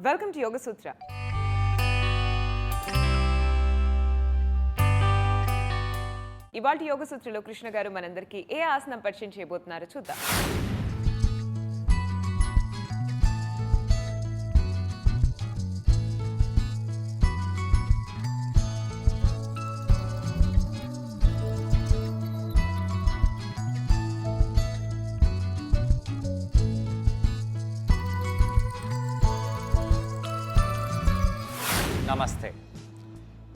Welcome to యోగ సూత్ర. ఇవాళ యోగ సూత్రలో కృష్ణ గారు మనందరికీ ఏ ఆసనం పరిచయం చేయబోతున్నారో చూద్దాం. నమస్తే.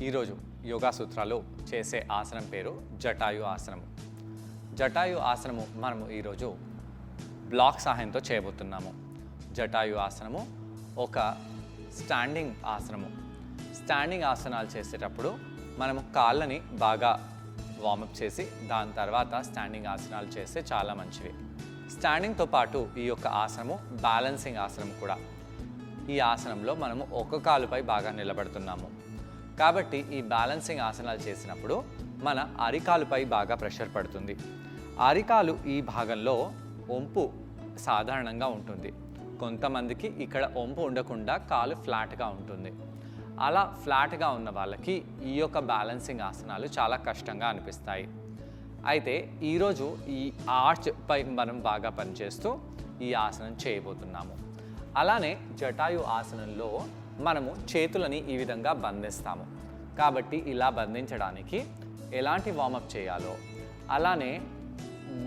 ఈరోజు యోగా సూత్రాలు చేసే ఆసనం పేరు జటాయు ఆసనము. జటాయు ఆసనము మనము ఈరోజు బ్లాక్ సహాయంతో చేయబోతున్నాము. జటాయు ఆసనము ఒక స్టాండింగ్ ఆసనము. స్టాండింగ్ ఆసనాలు చేసేటప్పుడు మనము కాళ్ళని బాగా వార్మప్ చేసి దాని తర్వాత స్టాండింగ్ ఆసనాలు చేస్తే చాలా మంచివి. స్టాండింగ్తో పాటు ఈ యొక్క ఆసనము బ్యాలెన్సింగ్ ఆసనం కూడా. ఈ ఆసనంలో మనము ఒక కాలుపై బాగా నిలబడుతున్నాము కాబట్టి ఈ బ్యాలెన్సింగ్ ఆసనాలు చేసినప్పుడు మన అరికాలుపై బాగా ప్రెషర్ పడుతుంది. అరికాలు ఈ భాగంలో వంపు సాధారణంగా ఉంటుంది. కొంతమందికి ఇక్కడ వంపు ఉండకుండా కాలు ఫ్లాట్గా ఉంటుంది. అలా ఫ్లాట్గా ఉన్న వాళ్ళకి ఈ యొక్క బ్యాలెన్సింగ్ ఆసనాలు చాలా కష్టంగా అనిపిస్తాయి. అయితే ఈరోజు ఈ ఆర్చ్ పై మనం బాగా పనిచేస్తూ ఈ ఆసనం చేయబోతున్నాము. అలానే జటాయు ఆసనంలో మనము చేతులని ఈ విధంగా బంధిస్తాము. కాబట్టి ఇలా బంధించడానికి ఎలాంటి వార్మప్ చేయాలో అలానే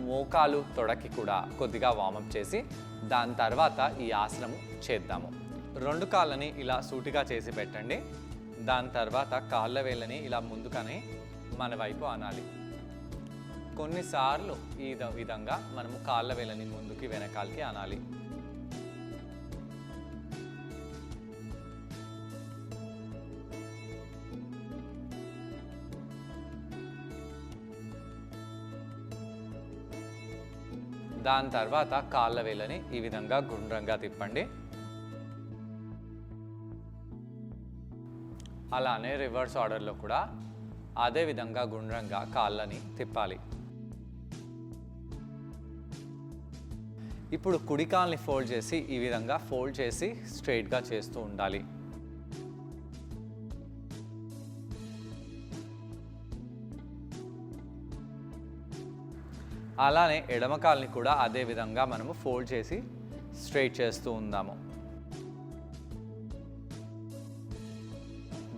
మోకాలు తొడకి కూడా కొద్దిగా వార్మప్ చేసి దాని తర్వాత ఈ ఆసనము చేద్దాము. రెండు కాళ్ళని ఇలా సూటిగా చేసి పెట్టండి. దాని తర్వాత కాళ్ళ వేళ్ళని ఇలా ముందుకని మన వైపు అనాలి. కొన్నిసార్లు ఈ విధంగా మనము కాళ్ళ వేళ్ళని ముందుకి వెనకాలకి అనాలి. దాని తర్వాత కాళ్ళ వేళ్ళని ఈ విధంగా గుండ్రంగా తిప్పండి. అలానే రివర్స్ ఆర్డర్లో కూడా అదే విధంగా గుండ్రంగా కాళ్ళని తిప్పాలి. ఇప్పుడు కుడి కాళ్ళని ఫోల్డ్ చేసి ఈ విధంగా ఫోల్డ్ చేసి స్ట్రైట్గా చేస్తూ ఉండాలి. అలానే ఎడమ కాలుని కూడా అదే విధంగా మనము ఫోల్డ్ చేసి స్ట్రైట్ చేస్తూ ఉందాము.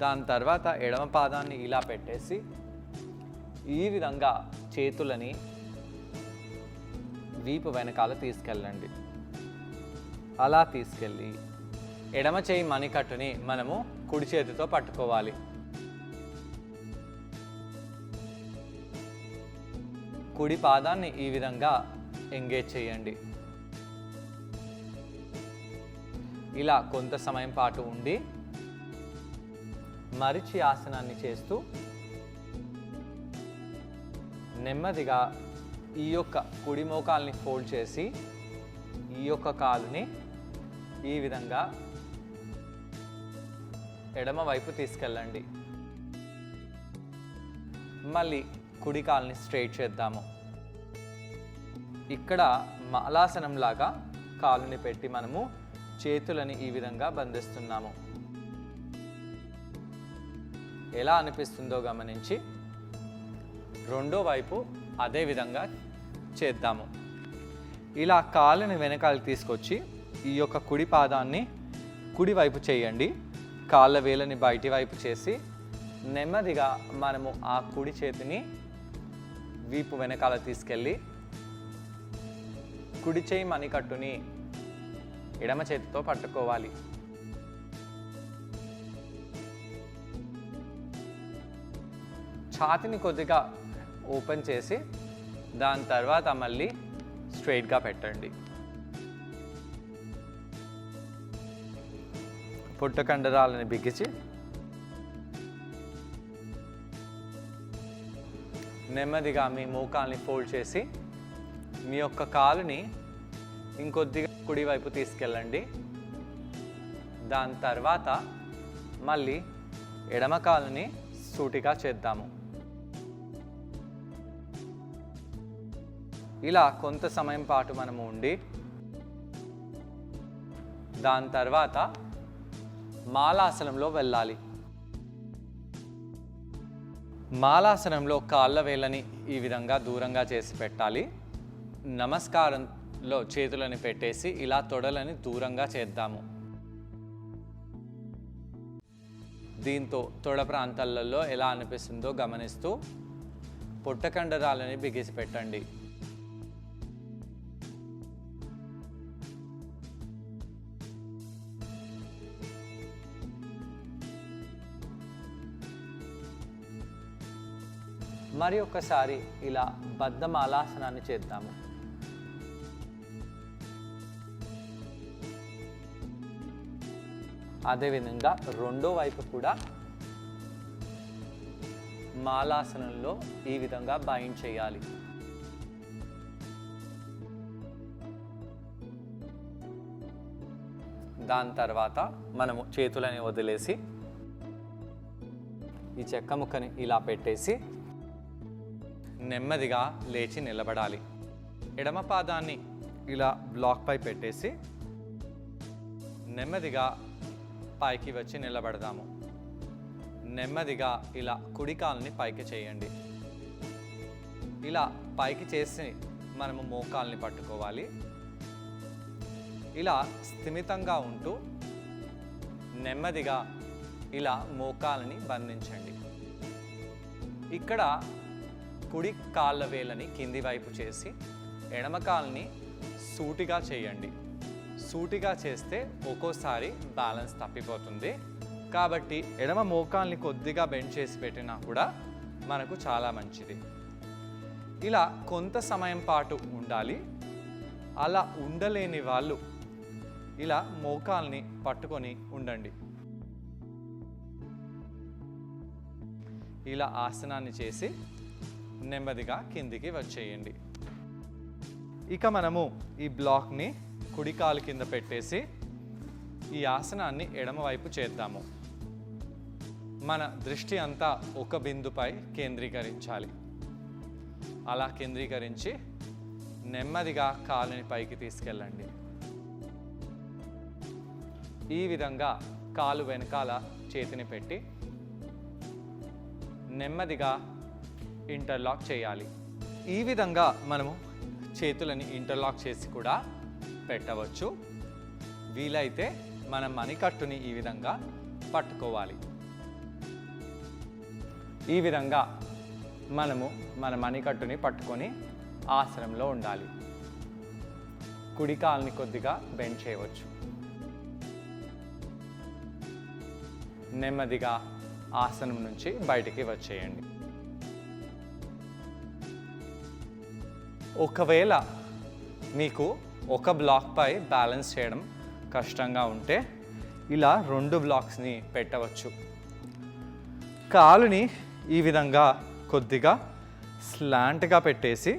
దాని తర్వాత ఎడమ పాదాన్ని ఇలా పెట్టేసి ఈ విధంగా చేతులని వీపు వెనకాల తీసుకెళ్ళండి. అలా తీసుకెళ్ళి ఎడమ చేయి మణికట్టుని మనము కుడి చేతితో పట్టుకోవాలి. కుడి పాదాన్ని ఈ విధంగా ఎంగేజ్ చేయండి. ఇలా కొంత సమయం పాటు ఉండి మరిచి ఆసనాన్ని చేస్తూ నెమ్మదిగా ఈ యొక్క కుడి మోకాల్ని ఫోల్డ్ చేసి ఈ యొక్క కాలుని ఈ విధంగా ఎడమ వైపు తీసుకెళ్ళండి. మళ్ళీ కుడి కాలుని స్ట్రైట్ చేద్దాము. ఇక్కడ మాలాసనం లాగా కాలుని పెట్టి మనము చేతులని ఈ విధంగా బంధిస్తున్నాము. ఎలా అనిపిస్తుందో గమనించి రెండో వైపు అదే విధంగా చేద్దాము. ఇలా కాలుని వెనకాలకి తీసుకొచ్చి ఈ యొక్క కుడి పాదాన్ని కుడి వైపు చేయండి. కాళ్ళ వేలని బయటి వైపు చేసి నెమ్మదిగా మనము ఆ కుడి చేతిని వీపు వెనకాల తీసుకెళ్ళి కుడి చేయి మణికట్టుని ఎడమ చేతితో పట్టుకోవాలి. ఛాతిని కొద్దిగా ఓపెన్ చేసి దాని తర్వాత మళ్ళీ స్ట్రైట్గా పెట్టండి. పొట్ట కండరాలని బిగించి నెమ్మదిగా మీ మోకాల్ని ఫోల్డ్ చేసి మీ యొక్క కాలుని ఇంకొద్దిగా కుడివైపు తీసుకెళ్ళండి. దాని తర్వాత మళ్ళీ ఎడమ కాలుని సూటిగా చేద్దాము. ఇలా కొంత సమయం పాటు మనము ఉండి దాని తర్వాత మాలాసనంలో వెళ్ళాలి. మాలాసనంలో కాళ్ళ వేళ్ళని ఈ విధంగా దూరంగా చేసి పెట్టాలి. నమస్కారంలో చేతులని పెట్టేసి ఇలా తొడలని దూరంగా చేద్దాము. దీంతో తొడ ప్రాంతాలలో ఎలా అనిపిస్తుందో గమనిస్తూ పొట్ట కండరాలని బిగిసి పెట్టండి. మరి ఒక్కసారి ఇలా బద్ధమాలాసనాన్ని చేద్దాము. అదేవిధంగా రెండో వైపు కూడా మాలాసనంలో ఈ విధంగా బైండ్ చేయాలి. దాని తర్వాత మనము చేతులని వదిలేసి ఈ చెక్క ముక్కని ఇలా పెట్టేసి నెమ్మదిగా లేచి నిలబడాలి. ఎడమ పాదాన్ని ఇలా బ్లాక్ పై పెట్టేసి నెమ్మదిగా పైకి వచ్చి నిలబడదాము. నెమ్మదిగా ఇలా కుడి కాలుని పైకి చేయండి. ఇలా పైకి చేసి మనము మోకాల్ని పట్టుకోవాలి. ఇలా స్థిమితంగా ఉంటూ నెమ్మదిగా ఇలా మోకాలని బంధించండి. ఇక్కడ కుడి కాళ్ళ వేళ్ళని కింది వైపు చేసి ఎడమ కాలుని సూటిగా చేయండి. సూటిగా చేస్తే ఒక్కోసారి బ్యాలెన్స్ తప్పిపోతుంది. కాబట్టి ఎడమ మోకాల్ని కొద్దిగా బెండ్ చేసి పెట్టినా కూడా మనకు చాలా మంచిది. ఇలా కొంత సమయం పాటు ఉండాలి. అలా ఉండలేని వాళ్ళు ఇలా మోకాల్ని పట్టుకొని ఉండండి. ఇలా ఆసనాన్ని చేసి నెమ్మదిగా కిందికి వచ్చేయండి. ఇక మనము ఈ బ్లాక్ని కుడి కాలు కింద పెట్టేసి ఈ ఆసనాన్ని ఎడమ వైపు చేద్దాము. మన దృష్టి అంతా ఒక బిందుపై కేంద్రీకరించాలి. అలా కేంద్రీకరించి నెమ్మదిగా కాలుని పైకి తీసుకెళ్ళండి. ఈ విధంగా కాలు వెనకాల చేతిని పెట్టి నెమ్మదిగా ఇంటర్లాక్ చేయాలి. ఈ విధంగా మనము చేతులని ఇంటర్లాక్ చేసి కూడా పెట్టవచ్చు. వీలైతే మన మణికట్టుని ఈ విధంగా పట్టుకోవాలి. ఈ విధంగా మనము మన మణికట్టుని పట్టుకొని ఆసనంలో ఉండాలి. కుడి కాలుని కొద్దిగా బెండ్ చేయవచ్చు. నెమ్మదిగా ఆసనం నుంచి బయటికి వచ్చేయండి. ఒకవేళ మీకు ఒక బ్లాక్పై బ్యాలెన్స్ చేయడం కష్టంగా ఉంటే ఇలా 2 బ్లాక్స్ని పెట్టవచ్చు. కాలుని ఈ విధంగా కొద్దిగా స్లాంట్గా పెట్టేసి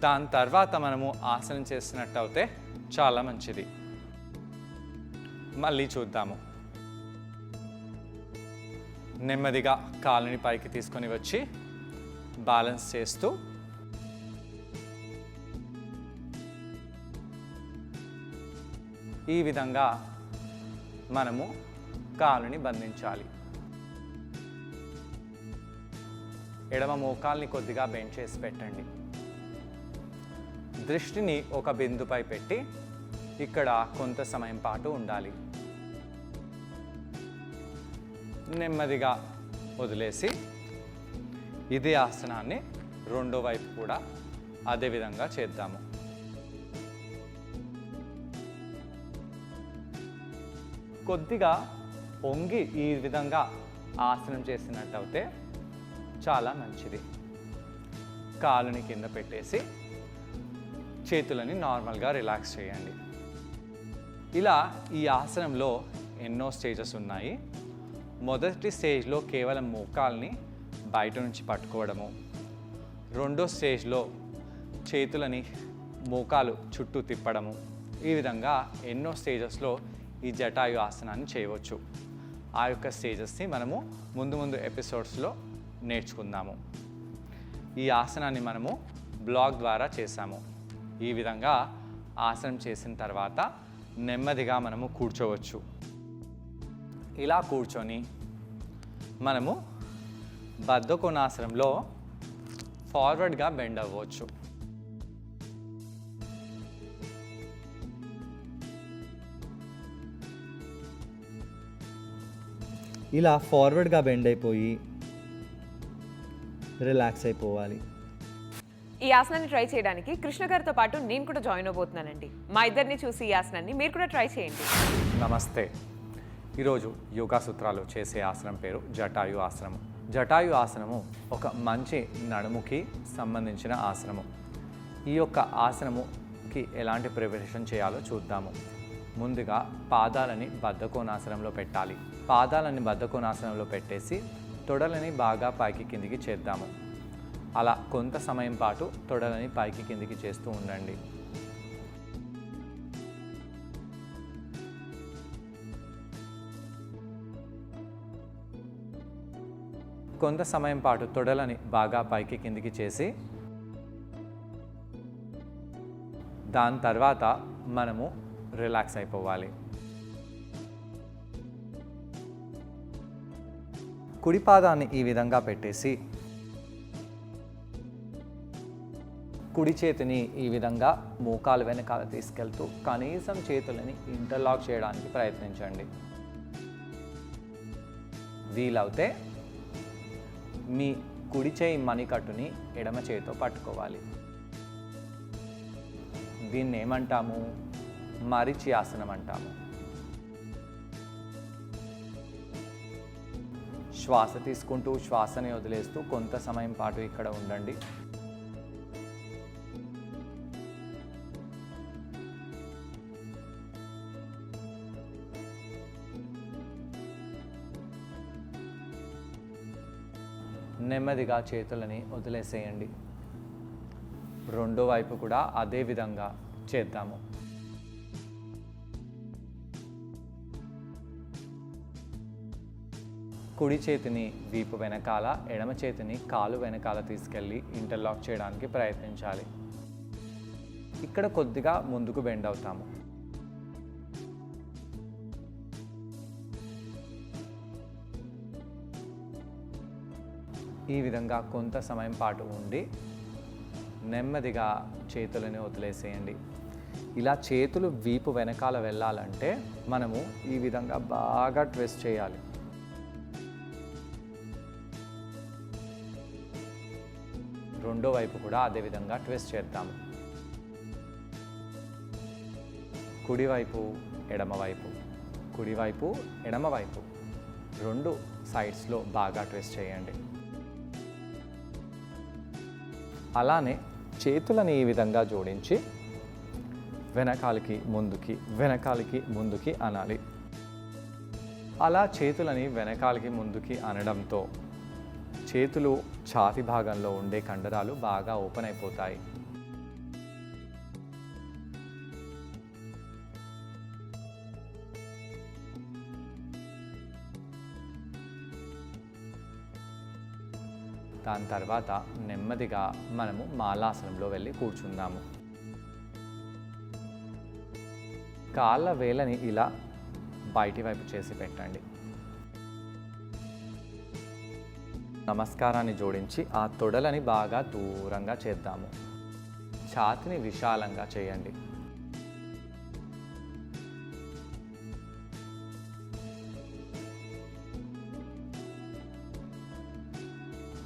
దాని తర్వాత మనము ఆసనం చేసినట్టు అయితే చాలా మంచిది. మళ్ళీ చూద్దాము. నెమ్మదిగా కాలుని పైకి తీసుకొని వచ్చి బ్యాలెన్స్ చేస్తూ ఈ విధంగా మనము కాలుని బంధించాలి. ఎడమ మోకాల్ని కొద్దిగా బెండ్ చేసి పెట్టండి. దృష్టిని ఒక బిందుపై పెట్టి ఇక్కడ కొంత సమయం పాటు ఉండాలి. నెమ్మదిగా వదిలేసి ఇదే ఆసనాన్ని రెండో వైపు కూడా అదే విధంగా చేద్దాము. కొద్దిగా వంగి ఈ విధంగా ఆసనం చేసినట్టయితే చాలా మంచిది. కాలుని కింద పెట్టేసి చేతులని నార్మల్గా రిలాక్స్ చేయండి. ఇలా ఈ ఆసనంలో ఎన్నో స్టేజెస్ ఉన్నాయి. మొదటి స్టేజ్లో కేవలం మోకాల్ని బయట నుంచి పట్టుకోవడము, రెండో స్టేజ్లో చేతులని మోకాలు చుట్టూ తిప్పడము, ఈ విధంగా ఎన్నో స్టేజెస్లో ఈ జటాయు ఆసనాన్ని చేయవచ్చు. ఆ యొక్క స్టేజెస్ని మనము ముందు ఎపిసోడ్స్లో నేర్చుకుందాము. ఈ ఆసనాన్ని మనము బ్లాక్ ద్వారా చేసాము. ఈ విధంగా ఆసనం చేసిన తర్వాత నెమ్మదిగా మనము కూర్చోవచ్చు. ఇలా కూర్చొని మనము బద్ధకోణాసనంలో ఫార్వర్డ్గా బెండ్ అవ్వచ్చు. ఇలా ఫార్వర్డ్గా బెండ్ అయిపోయి రిలాక్స్ అయిపోవాలి. ఈ ఆసనాన్ని ట్రై చేయడానికి కృష్ణ గారితో పాటు నేను కూడా జాయిన్ అవబోతున్నానండి. మా ఇద్దరిని చూసి ఈ ఆసనాన్ని మీరు కూడా ట్రై చేయండి. నమస్తే. ఈరోజు యోగా సూత్రాలు చేసే ఆసనం పేరు జటాయు ఆసనము. జటాయు ఆసనము ఒక మంచి నడుముకి సంబంధించిన ఆసనము. ఈ యొక్క ఆసనముకి ఎలాంటి ప్రిపరేషన్ చేయాలో చూద్దాము. ముందుగా పాదాలని బద్ధకోణాసనంలో పెట్టాలి. పాదాలని బద్ధకోణాసనంలో పెట్టేసి తొడలని బాగా పైకి కిందికి చేద్దాము. అలా కొంత సమయం పాటు తొడలని పైకి కిందికి చేస్తూ ఉండండి. కొంత సమయం పాటు తొడలని బాగా పైకి కిందికి చేసి దాని తర్వాత మనము రిలాక్స్ అయిపోవాలి. కుడి పాదాన్ని ఈ విధంగా పెట్టేసి కుడి చేతిని ఈ విధంగా మోకాలు వెనకాల తీసుకెళ్తూ కనీసం చేతులని ఇంటర్లాక్ చేయడానికి ప్రయత్నించండి. వీలవుతే మీ కుడి చేయి మణికట్టుని ఎడమ చేతితో పట్టుకోవాలి. దీన్ని ఏమంటాము? మరిచి ఆసనం అంటాము. శ్వాస తీసుకుంటూ శ్వాసని వదిలేస్తూ కొంత సమయం పాటు ఇక్కడ ఉండండి. నెమ్మదిగా చేతులని వదిలేసేయండి. రెండో వైపు కూడా అదే విధంగా చేద్దాము. కుడి చేతిని వీపు వెనకాల, ఎడమ చేతిని కాలు వెనకాల తీసుకెళ్ళి ఇంటర్లాక్ చేయడానికి ప్రయత్నించాలి. ఇక్కడ కొద్దిగా ముందుకు బెండ్ అవుతాము. ఈ విధంగా కొంత సమయం పాటు ఉండి నెమ్మదిగా చేతులని వదిలేసేయండి. ఇలా చేతులు వీపు వెనకాల వెళ్ళాలంటే మనము ఈ విధంగా బాగా ట్విస్ట్ చేయాలి. రెండో వైపు కూడా అదే విధంగా ట్విస్ట్ చేద్దాము. కుడివైపు ఎడమవైపు, కుడివైపు ఎడమవైపు రెండు సైడ్స్లో బాగా ట్విస్ట్ చేయండి. అలానే చేతులని ఈ విధంగా జోడించి వెనకాలకి ముందుకి, వెనకాలకి ముందుకి అనాలి. అలా చేతులని వెనకాలకి ముందుకి అనడంతో చేతులు ఛాతీ భాగంలో ఉండే కండరాలు బాగా ఓపెన్ అయిపోతాయి. దాని తర్వాత నెమ్మదిగా మనము మాలాసనంలో వెళ్ళి కూర్చుందాము. కాళ్ళ వేలని ఇలా బయటి వైపు చేసి పెట్టండి. నమస్కారాన్ని జోడించి ఆ తొడలని బాగా దూరంగా చేద్దాము. ఛాతిని విశాలంగా చేయండి.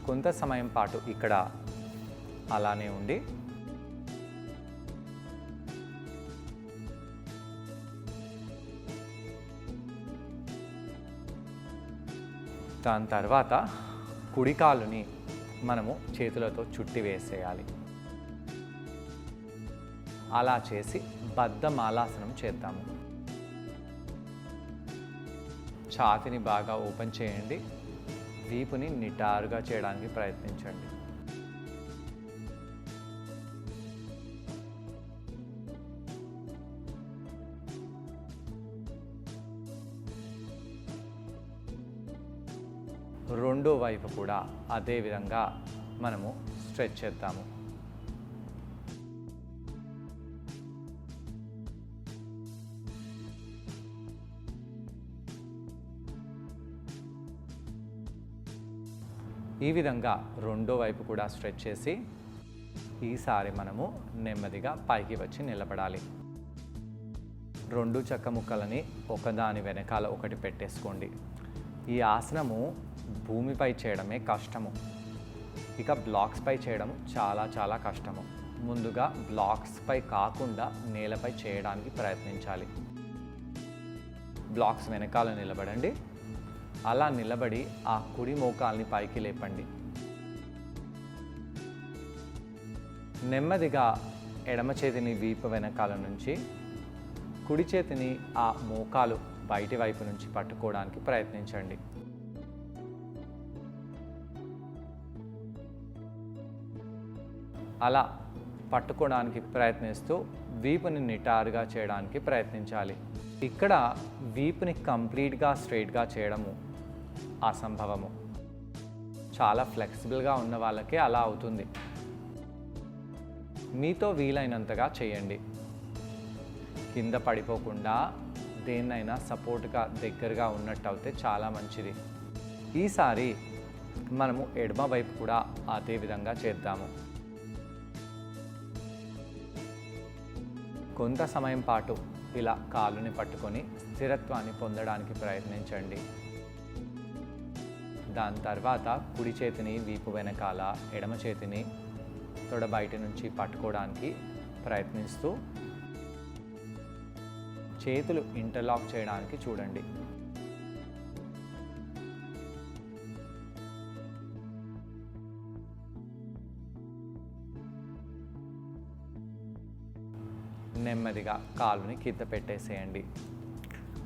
కొంత సమయం పాటు ఇక్కడ అలానే ఉండి దాని తర్వాత కుడి కాలుని మనము చేతులతో చుట్టి వేసేయాలి. అలా చేసి బద్ధమాలాసనం చేద్దాము. ఛాతిని బాగా ఓపెన్ చేయండి. వీపుని నిటారుగా చేయడానికి ప్రయత్నించండి. రెండో వైపు కూడా అదే విధంగా మనము స్ట్రెచ్ చేద్దాము. ఈ విధంగా రెండో వైపు కూడా స్ట్రెచ్ చేసి ఈసారి మనము నెమ్మదిగా పైకి వచ్చి నిలబడాలి. రెండు చెక్క ముక్కలని ఒకదాని వెనకాల ఒకటి పెట్టేసుకోండి. ఈ ఆసనము భూమిపై చేయడమే కష్టము, ఇక బ్లాక్స్పై చేయడం చాలా చాలా కష్టము. ముందుగా బ్లాక్స్పై కాకుండా నేలపై చేయడానికి ప్రయత్నించాలి. బ్లాక్స్ వెనకాల నిలబడండి. అలా నిలబడి ఆ కుడి మోకాల్ని పైకి లేపండి. నెమ్మదిగా ఎడమ చేతిని వీపు వెనకాల నుంచి, కుడి చేతిని ఆ మోకాలు బయటి వైపు నుంచి పట్టుకోవడానికి ప్రయత్నించండి. అలా పట్టుకోవడానికి ప్రయత్నిస్తూ వీపుని నిటారుగా చేయడానికి ప్రయత్నించాలి. ఇక్కడ వీపుని కంప్లీట్గా స్ట్రైట్గా చేయడము అసంభవము. చాలా ఫ్లెక్సిబుల్గా ఉన్న వాళ్ళకే అలా అవుతుంది. మీతో వీలైనంతగా చేయండి. కింద పడిపోకుండా దేన్నైనా సపోర్ట్గా దగ్గరగా ఉన్నట్టు అయితే చాలా మంచిది. ఈసారి మనము ఎడమ వైపు కూడా అదే విధంగా చేద్దాము. కొంత సమయం పాటు ఇలా కాలుని పట్టుకొని స్థిరత్వాన్ని పొందడానికి ప్రయత్నించండి. దాని తర్వాత కుడి చేతిని వీపు వెనకాల, ఎడమ చేతిని తొడ బయట నుంచి పట్టుకోవడానికి ప్రయత్నిస్తూ చేతులు ఇంటర్లాక్ చేయడానికి చూడండి. నెమ్మదిగా కాలుని కింద పెట్టేసేయండి.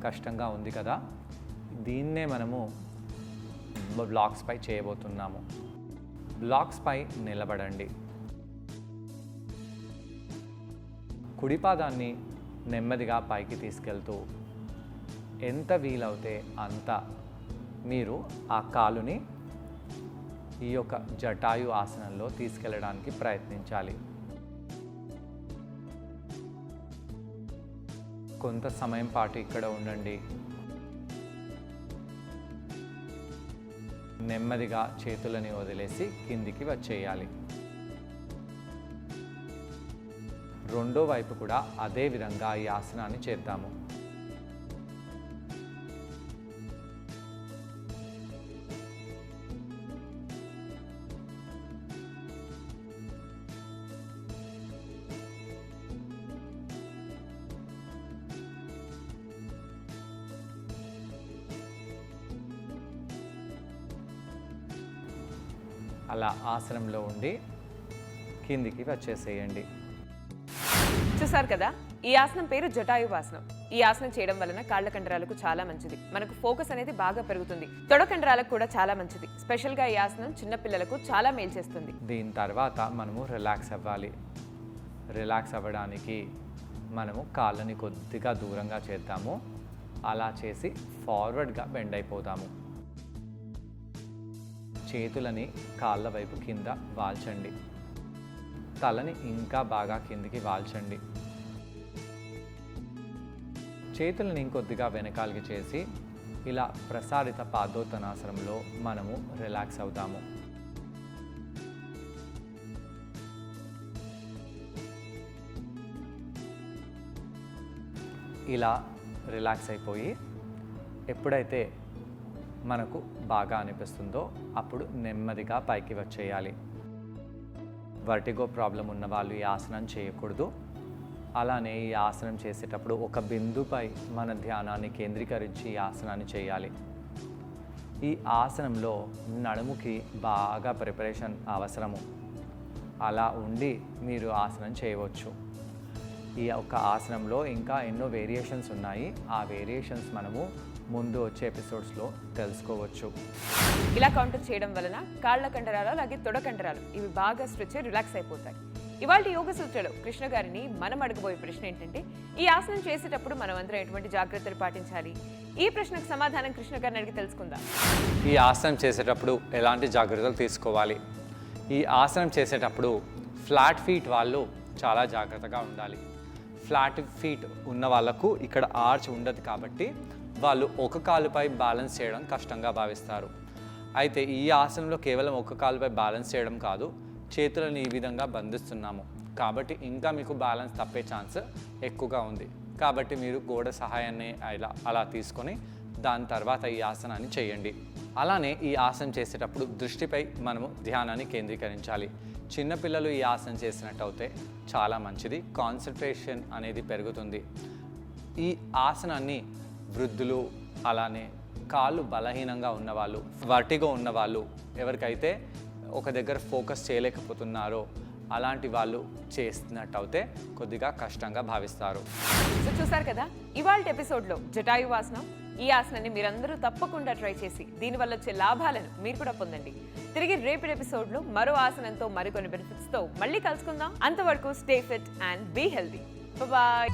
కష్టంగా ఉంది కదా, దీన్నే మనము బ్లాక్స్పై చేయబోతున్నాము. బ్లాక్స్పై నిలబడండి. కుడి పాదాన్ని నెమ్మదిగా పైకి తీసుకెళ్తూ ఎంత వీలవుతే అంత మీరు ఆ కాలుని ఈ యొక్క జటాయు ఆసనంలో తీసుకెళ్ళడానికి ప్రయత్నించాలి. కొంత సమయం పాటు ఇక్కడ ఉండండి. నెమ్మదిగా చేతులని వదిలేసి కిందికి వచ్చేయాలి. రెండో వైపు కూడా అదే విధంగా ఈ ఆసనాన్ని చేద్దాము. అలా ఆసనంలో ఉండి కిందికి వచ్చేసేయండి. చూసారు కదా, ఈ ఆసనం పేరు జటాయువాసనం. ఈ ఆసనం చేయడం వలన కాళ్ళ కండరాలకు చాలా మంచిది. మనకు ఫోకస్ అనేది బాగా పెరుగుతుంది. తొడ కండరాలకు కూడా చాలా మంచిది. స్పెషల్గా ఈ ఆసనం చిన్నపిల్లలకు చాలా మేలు చేస్తుంది. దీని తర్వాత మనము రిలాక్స్ అవ్వాలి. రిలాక్స్ అవ్వడానికి మనము కాళ్ళని కొద్దిగా దూరంగా చేద్దాము. అలా చేసి ఫార్వర్డ్గా బెండ్ అయిపోతాము. చేతులని కాళ్ళ వైపు కింద వాల్చండి. తలని ఇంకా బాగా కిందికి వాల్చండి. చేతులను ఇంకొద్దిగా వెనకాలకి చేసి ఇలా ప్రసారిత పాదోత్తనాసనంలో మనము రిలాక్స్ అవుతాము. ఇలా రిలాక్స్ అయిపోయి ఎప్పుడైతే మనకు బాగా అనిపిస్తుందో అప్పుడు నెమ్మదిగా పైకి వచ్చేయాలి. వర్టిగో ప్రాబ్లం ఉన్న వాళ్ళు ఈ ఆసనం చేయకూడదు. అలానే ఈ ఆసనం చేసేటప్పుడు ఒక బిందుపై మన ధ్యానాన్ని కేంద్రీకరించి ఈ ఆసనాన్ని చేయాలి. ఈ ఆసనంలో నడుముకి బాగా ప్రిపరేషన్ అవసరము. అలా ఉండి మీరు ఆసనం చేయవచ్చు. ఈ యొక్క ఆసనంలో ఇంకా ఎన్నో వేరియేషన్స్ ఉన్నాయి. ఆ వేరియేషన్స్ మనము ముందు వచ్చే ఎపిసోడ్స్లో తెలుసుకోవచ్చు. ఇలా కౌంటర్ చేయడం వలన కాళ్ళ కండరాలు అలాగే తొడ కండరాలు ఇవి బాగా స్ట్రెచ్ రిలాక్స్ అయిపోతాయి. ఇవాళ యోగ సూత్రలో కృష్ణ గారిని మనం అడగబోయే ప్రశ్న ఏంటంటే, ఈ ఆసనం చేసేటప్పుడు మనం అందరం ఎటువంటి జాగ్రత్తలు పాటించాలి? ఈ ప్రశ్నకు సమాధానం కృష్ణ గారిని అడిగి తెలుసుకుందాం. ఈ ఆసనం చేసేటప్పుడు ఎలాంటి జాగ్రత్తలు తీసుకోవాలి? ఈ ఆసనం చేసేటప్పుడు ఫ్లాట్ ఫీట్ వాళ్ళు చాలా జాగ్రత్తగా ఉండాలి. ఫ్లాట్ ఫీట్ ఉన్న వాళ్ళకు ఇక్కడ ఆర్చ్ ఉండదు కాబట్టి వాళ్ళు ఒక కాలుపై బ్యాలెన్స్ చేయడం కష్టంగా భావిస్తారు. అయితే ఈ ఆసనంలో కేవలం ఒక కాలుపై బ్యాలెన్స్ చేయడం కాదు, చేతులను ఈ విధంగా బంధిస్తున్నాము. కాబట్టి ఇంకా మీకు బ్యాలెన్స్ తప్పే ఛాన్స్ ఎక్కువగా ఉంది. కాబట్టి మీరు గోడ సహాయాన్ని అలా తీసుకొని దాని తర్వాత ఈ ఆసనాన్ని చేయండి. అలానే ఈ ఆసనం చేసేటప్పుడు దృష్టిపై మనము ధ్యానాన్ని కేంద్రీకరించాలి. చిన్నపిల్లలు ఈ ఆసనం చేసినట్టు అయితే చాలా మంచిది, కాన్సన్ట్రేషన్ అనేది పెరుగుతుంది. ఈ ఆసనాన్ని వృద్ధులు, అలానే కాళ్ళు బలహీనంగా ఉన్నవాళ్ళు, వర్టిగో ఉన్నవాళ్ళు, ఎవరికైతే ఒక దగ్గర ఫోకస్ చేయలేకపోతున్నారో అలాంటి వాళ్ళు చేస్తున్నట్టయితే కొద్దిగా కష్టంగా భావిస్తారు. సో చూసారు కదా, ఇవాళ ఎపిసోడ్లో జటాయువాసనం. ఈ ఆసనాన్ని మీరందరూ తప్పకుండా ట్రై చేసి దీనివల్ల వచ్చే లాభాలను మీరు కూడా పొందండి. తిరిగి రేపటి ఎపిసోడ్లో మరో ఆసనంతో మరికొన్ని బెనిఫిట్స్తో మళ్ళీ కలుసుకుందాం. అంతవరకు stay fit and be healthy. Bye.